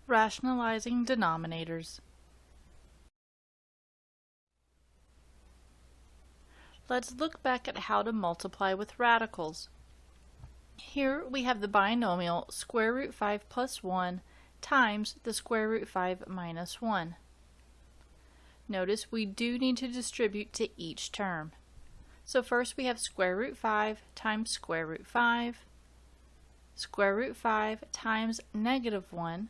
Rationalizing denominators. Let's look back at how to multiply with radicals. Here we have the binomial square root 5 plus 1 times the square root 5 minus 1. Notice we do need to distribute to each term. So first we have square root 5 times square root 5, square root 5 times negative 1.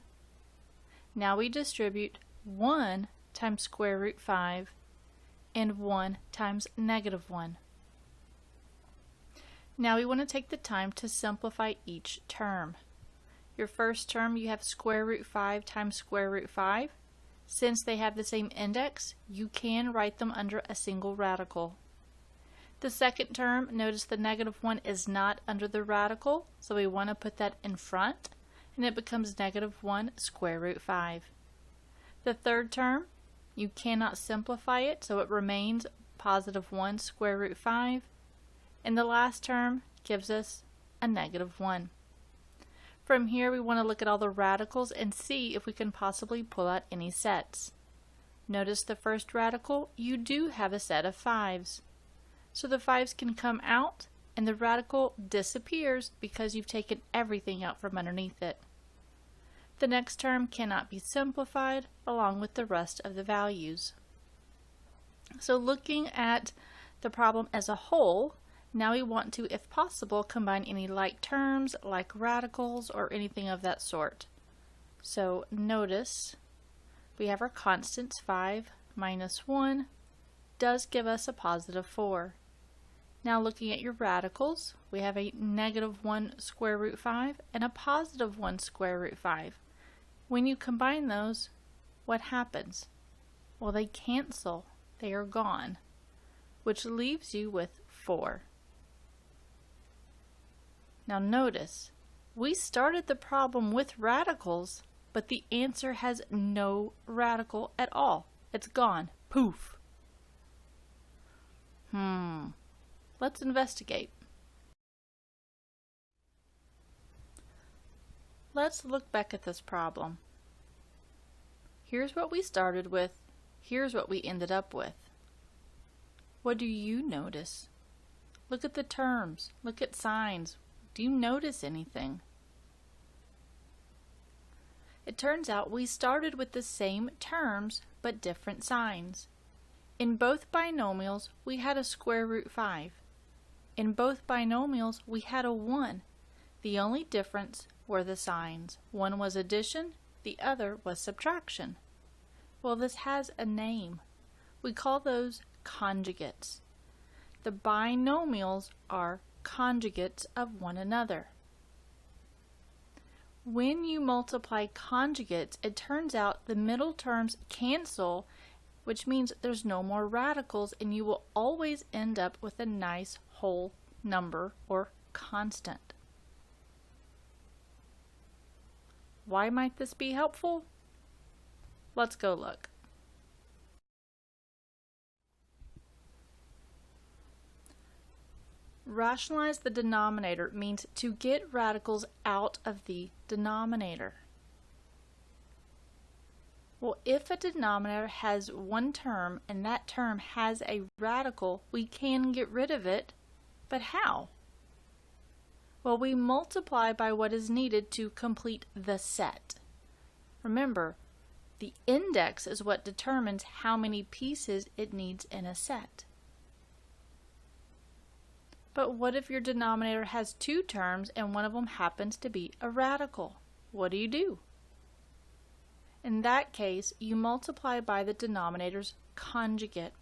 Now we distribute 1 times square root 5 and 1 times negative 1. Now we want to take the time to simplify each term. Your first term, you have square root 5 times square root 5. Since they have the same index, you can write them under a single radical. The second term, notice the negative 1 is not under the radical, so we want to put that in front, and it becomes negative 1 square root 5. The third term, you cannot simplify it, so it remains positive 1 square root 5. And the last term gives us a negative 1. From here, we want to look at all the radicals and see if we can possibly pull out any sets. Notice the first radical, you do have a set of 5s. So the 5s can come out and the radical disappears because you've taken everything out from underneath it. The next term cannot be simplified along with the rest of the values. So looking at the problem as a whole, now we want to, if possible, combine any like terms, like radicals, or anything of that sort. So notice we have our constants. 5 minus 1 does give us a positive 4. Now looking at your radicals, we have a negative 1 square root 5 and a positive 1 square root 5. When you combine those, what happens? Well, they cancel. They are gone, which leaves you with 4. Now notice, we started the problem with radicals, but the answer has no radical at all. It's gone. Poof. Let's investigate. Let's look back at this problem. Here's what we started with. Here's what we ended up with. What do you notice? Look at the terms. Look at signs. Do you notice anything? It turns out we started with the same terms but different signs. In both binomials, we had a square root 5. In both binomials, we had a 1. The only difference were the signs. One was addition, the other was subtraction. Well, this has a name. We call those conjugates. The binomials are conjugates of one another. When you multiply conjugates, it turns out the middle terms cancel, which means there's no more radicals, and you will always end up with a nice whole number or constant. Why might this be helpful? Let's go look. Rationalize the denominator means to get radicals out of the denominator. Well, if a denominator has one term and that term has a radical, we can get rid of it, but how? Well, we multiply by what is needed to complete the set. Remember, the index is what determines how many pieces it needs in a set. But what if your denominator has two terms and one of them happens to be a radical? What do? In that case, you multiply by the denominator's conjugate.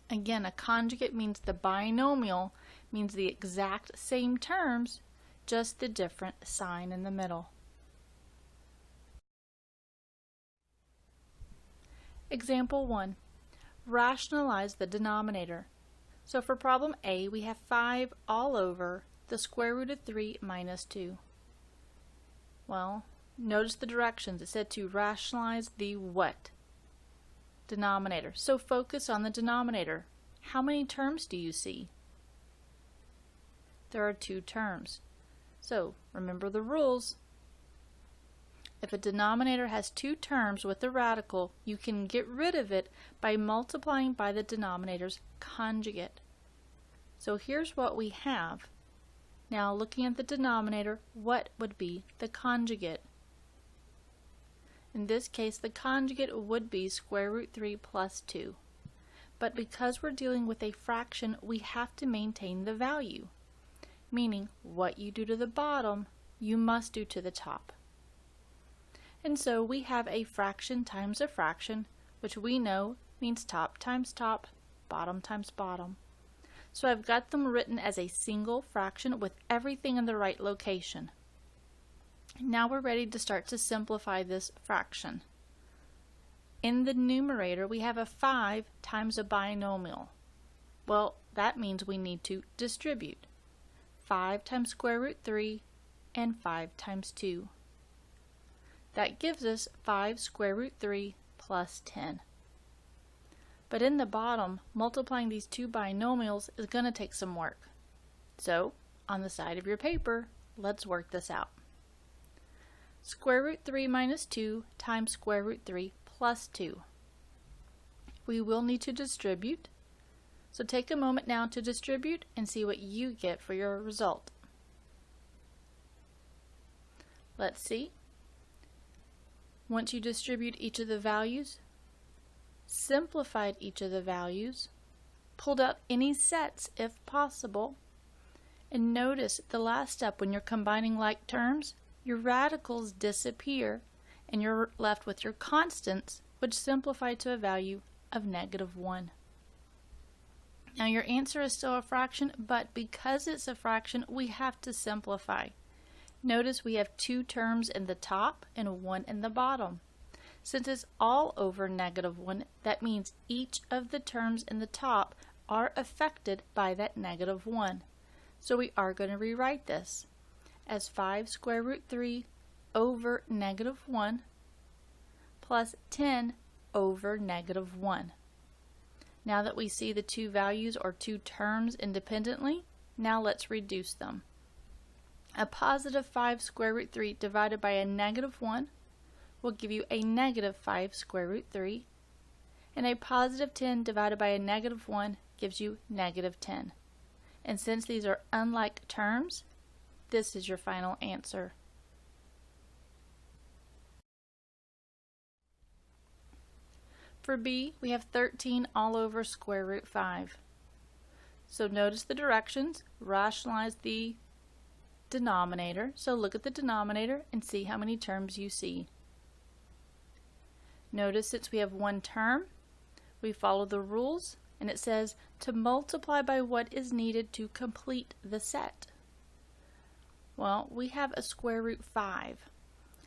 Again, a conjugate means the binomial means the exact same terms, just the different sign in the middle. Example 1. Rationalize the denominator. So for problem A, we have 5 all over the square root of 3 minus 2. Well, notice the directions. It said to rationalize the what? Denominator. So focus on the denominator. How many terms do you see? There are 2 terms. So remember the rules. if a denominator has two terms with a radical, you can get rid of it by multiplying by the denominator's conjugate. So here's what we have. Now looking at the denominator, what would be the conjugate? In this case, the conjugate would be square root 3 plus 2. But because we're dealing with a fraction, we have to maintain the value, meaning what you do to the bottom, you must do to the top. And so we have a fraction times a fraction, which we know means top times top, bottom times bottom. So I've got them written as a single fraction with everything in the right location. Now we're ready to start to simplify this fraction. In the numerator, we have a 5 times a binomial. Well, that means we need to distribute. 5 times square root 3 and 5 times 2. That gives us 5 square root 3 plus 10. But in the bottom, multiplying these two binomials is going to take some work. So, on the side of your paper, let's work this out. Square root 3 minus 2 times square root 3 plus 2. We will need to distribute. So take a moment now to distribute and see what you get for your result. Let's see. Once you distribute each of the values, simplified each of the values, pulled out any sets if possible, and notice the last step when you're combining like terms, your radicals disappear and you're left with your constants, which simplify to a value of -1. Now your answer is still a fraction, but because it's a fraction, we have to simplify. Notice we have two terms in the top and one in the bottom. Since it's all over -1, that means each of the terms in the top are affected by that -1. So we are going to rewrite this as 5 square root 3 over -1 plus 10 over -1. Now that we see the two values or two terms independently, now let's reduce them. A positive 5 square root 3 divided by a -1 will give you a -5 square root 3, and a positive 10 divided by a -1 gives you -10. And since these are unlike terms, this is your final answer. For B, we have 13 all over square root 5. So notice the directions, rationalize the denominator. So look at the denominator and see how many terms you see. Notice since we have one term, we follow the rules, and it says to multiply by what is needed to complete the set. Well, we have a square root 5.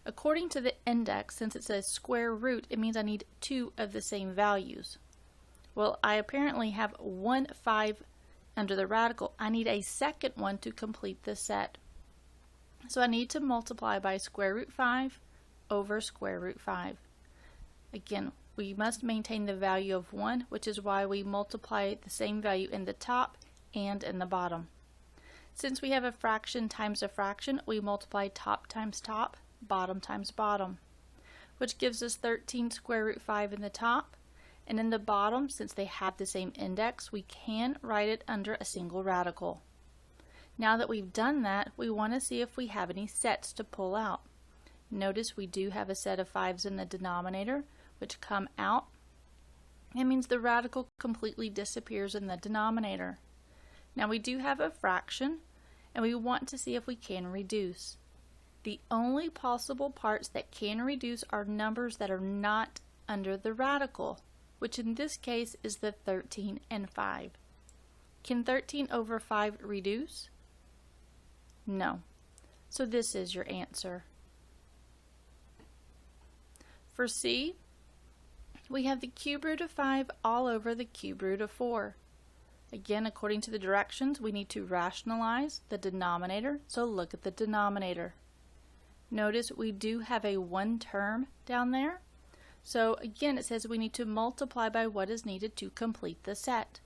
According to the index, since it says square root, it means I need two of the same values. Well, I apparently have one 5 under the radical. I need a second one to complete the set. So I need to multiply by square root 5 over square root 5. Again, we must maintain the value of 1, which is why we multiply the same value in the top and in the bottom. Since we have a fraction times a fraction, we multiply top times top, bottom times bottom, which gives us 13 square root 5 in the top, and in the bottom, since they have the same index, we can write it under a single radical. Now that we've done that, we want to see if we have any sets to pull out. Notice we do have a set of 5s in the denominator, which come out. It means the radical completely disappears in the denominator. Now we do have a fraction, and we want to see if we can reduce. The only possible parts that can reduce are numbers that are not under the radical, which in this case is the 13 and 5. Can 13 over 5 reduce? No. So this is your answer. For C, we have the cube root of 5 all over the cube root of 4. Again, according to the directions, we need to rationalize the denominator, so look at the denominator. Notice we do have a one term down there. So again, it says we need to multiply by what is needed to complete the set.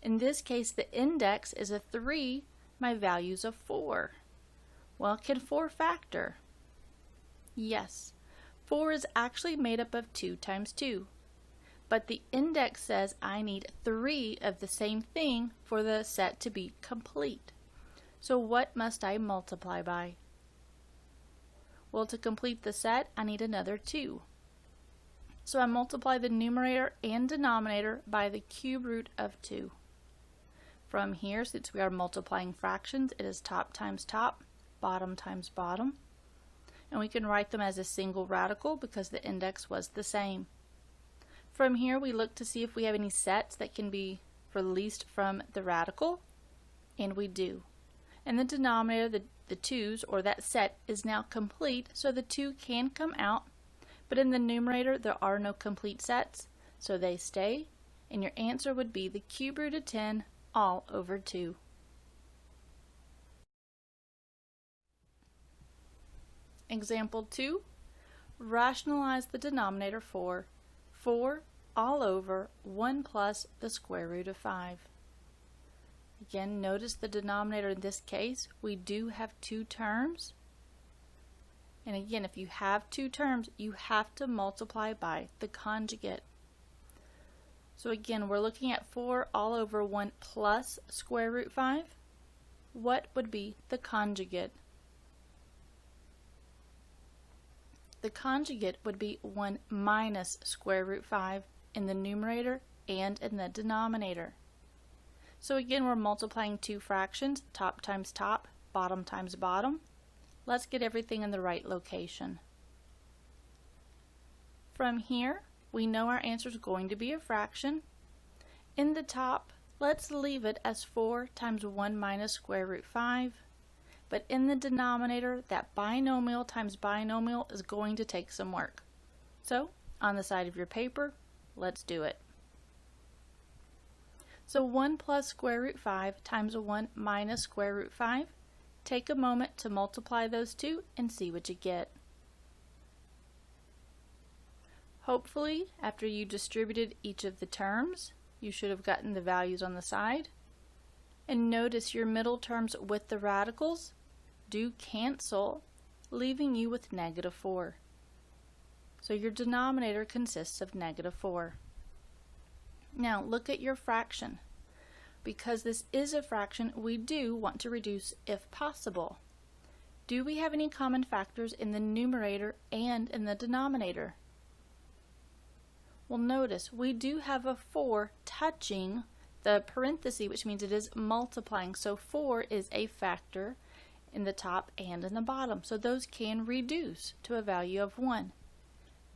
In this case, the index is a 3, my value's a 4. Well, can 4 factor? Yes, 4 is actually made up of 2 times 2, but the index says I need 3 of the same thing for the set to be complete. So what must I multiply by? Well, to complete the set, I need another 2. So I multiply the numerator and denominator by the cube root of 2. From here, since we are multiplying fractions, it is top times top, bottom times bottom. And we can write them as a single radical because the index was the same. From here, we look to see if we have any sets that can be released from the radical, and we do. In the denominator, the 2's, or that set, is now complete, so the 2 can come out, but in the numerator there are no complete sets, so they stay, and your answer would be the cube root of 10 all over 2. Example 2, rationalize the denominator for 4 all over 1 plus the square root of 5. Again, notice the denominator in this case, we do have 2 terms. And again, if you have 2 terms, you have to multiply by the conjugate. So again, we're looking at 4 all over 1 plus square root 5. What would be the conjugate? The conjugate would be 1 minus square root 5 in the numerator and in the denominator. So again, we're multiplying 2 fractions, top times top, bottom times bottom. Let's get everything in the right location. From here, we know our answer is going to be a fraction. In the top, let's leave it as 4 times 1 minus square root 5. But in the denominator, that binomial times binomial is going to take some work. So, on the side of your paper, let's do it. So 1 plus square root 5 times 1 minus square root 5. Take a moment to multiply those two and see what you get. Hopefully, after you distributed each of the terms, you should have gotten the values on the side. And notice your middle terms with the radicals do cancel, leaving you with negative 4. So your denominator consists of negative 4. Now look at your fraction. Because this is a fraction, we do want to reduce if possible. Do we have any common factors in the numerator and in the denominator? Well, notice we do have a 4 touching the parenthesis, which means it is multiplying. So 4 is a factor in the top and in the bottom. So those can reduce to a value of 1.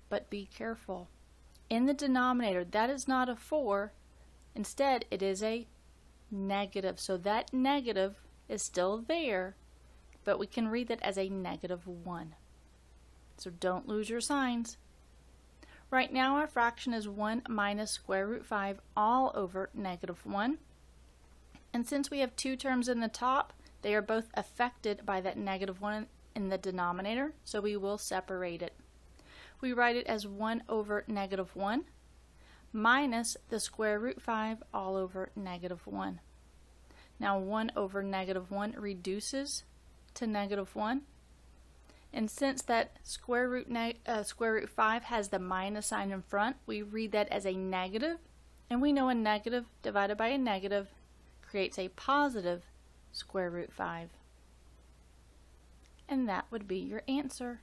But be careful. In the denominator, that is not a 4. Instead, it is a negative. So that negative is still there, but we can read that as a negative 1. So don't lose your signs. Right now our fraction is 1 minus square root 5 all over negative 1. And since we have 2 terms in the top, they are both affected by that negative 1 in the denominator, so we will separate it. We write it as 1 over negative 1 minus the square root 5 all over negative 1. Now 1 over negative 1 reduces to negative 1. And since that square root 5 has the minus sign in front, we read that as a negative. And we know a negative divided by a negative creates a positive square root 5. And that would be your answer.